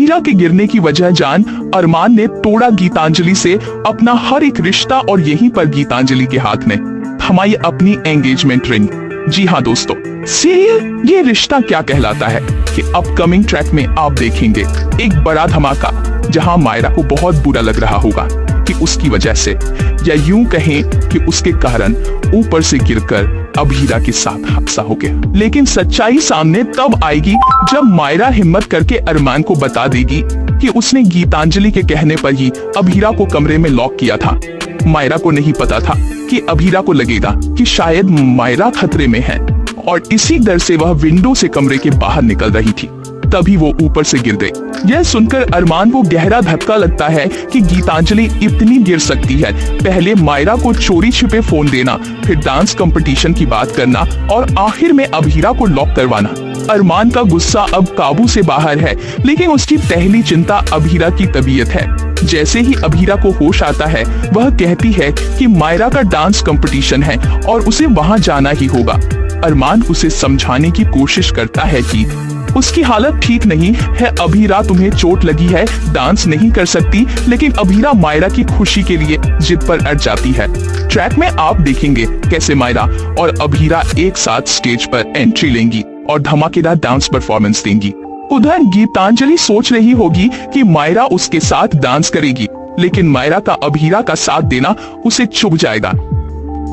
अभीरा के गिरने की वजह जान अरमान ने तोड़ा गीतांजलि से अपना हर एक रिश्ता और यहीं पर गीतांजलि के हाथ में थमाई अपनी एंगेजमेंट रिंग। जी हाँ दोस्तों, सीरियल ये रिश्ता क्या कहलाता है कि अपकमिंग ट्रैक में आप देखेंगे एक बड़ा धमाका, जहां मायरा को बहुत बुरा लग रहा होगा कि उसकी वजह से या यूं कहें कि उसके कारण ऊपर से गिरकर अभीरा के साथ हादसा हो गया। लेकिन सच्चाई सामने तब आएगी जब मायरा हिम्मत करके अरमान को बता देगी कि उसने गीतांजलि के कहने पर ही अभीरा को कमरे में लॉक किया था। मायरा को नहीं पता था कि अभीरा को लगेगा कि शायद मायरा खतरे में है और इसी डर से वह विंडो से कमरे के बाहर निकल रही थी, तभी वो ऊपर से गिर गई। यह सुनकर अरमान को गहरा धक्का लगता है कि गीतांजलि इतनी गिर सकती है। पहले मायरा को चोरी छिपे फोन देना, फिर डांस कंपटीशन की बात करना और आखिर में अभीरा को लॉक करवाना। अरमान का गुस्सा अब काबू से बाहर है, लेकिन उसकी पहली चिंता अभीरा की तबीयत है। जैसे ही अभीरा को होश आता है, वह कहती है कि मायरा का डांस कंपटीशन है और उसे वहां जाना ही होगा। अरमान उसे समझाने की कोशिश करता है कि उसकी हालत ठीक नहीं है, अभीरा तुम्हें चोट लगी है, डांस नहीं कर सकती, लेकिन अभीरा मायरा की खुशी के लिए जिद पर अड़ जाती है। ट्रैक में आप देखेंगे कैसे मायरा और अभीरा एक साथ स्टेज पर एंट्री लेंगी और धमाकेदार डांस परफॉर्मेंस देंगी। उधर गीतांजलि सोच रही होगी कि मायरा उसके साथ डांस करेगी, लेकिन मायरा का अभीरा का साथ देना उसे चुभ जाएगा।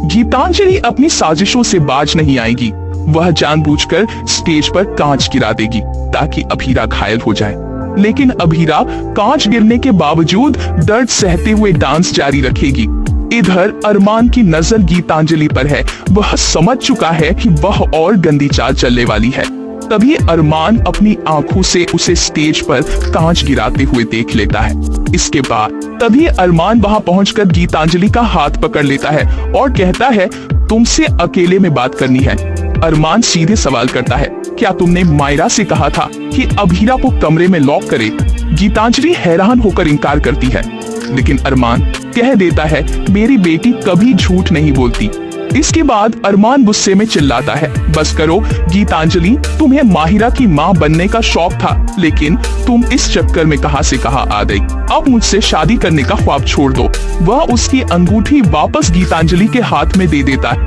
गीतांजलि अपनी साजिशों से बाज नहीं आएगी। वह जानबूझकर स्टेज पर कांच गिरा देगी ताकि अभीरा घायल हो जाए, लेकिन अभीरा कांच गिरने के बावजूद दर्द सहते हुए डांस जारी रखेगी। इधर अरमान की नजर गीतांजलि पर है। वह समझ चुका है कि वह और गंदी चाल चलने वाली है। तभी अरमान अपनी आंखों से उसे स्टेज पर कांच गिराते हुए देख लेता है। इसके बाद तभी अरमान वहां पहुंचकर गीतांजलि का हाथ पकड़ लेता है और कहता है, तुमसे अकेले में बात करनी है। अरमान सीधे सवाल करता है, क्या तुमने मायरा से कहा था कि अभीरा को कमरे में लॉक करे? गीतांजलि हैरान होकर इनकार करती है, लेकिन अरमान कह देता है, मेरी बेटी कभी झूठ नहीं बोलती। इसके बाद अरमान गुस्से में चिल्लाता है, बस करो गीतांजलि, तुम्हें माहिरा की माँ बनने का शौक था, लेकिन तुम इस चक्कर में कहां से कहां आ गई। अब मुझसे शादी करने का ख्वाब छोड़ दो। वह उसकी अंगूठी वापस गीतांजलि के हाथ में दे देता है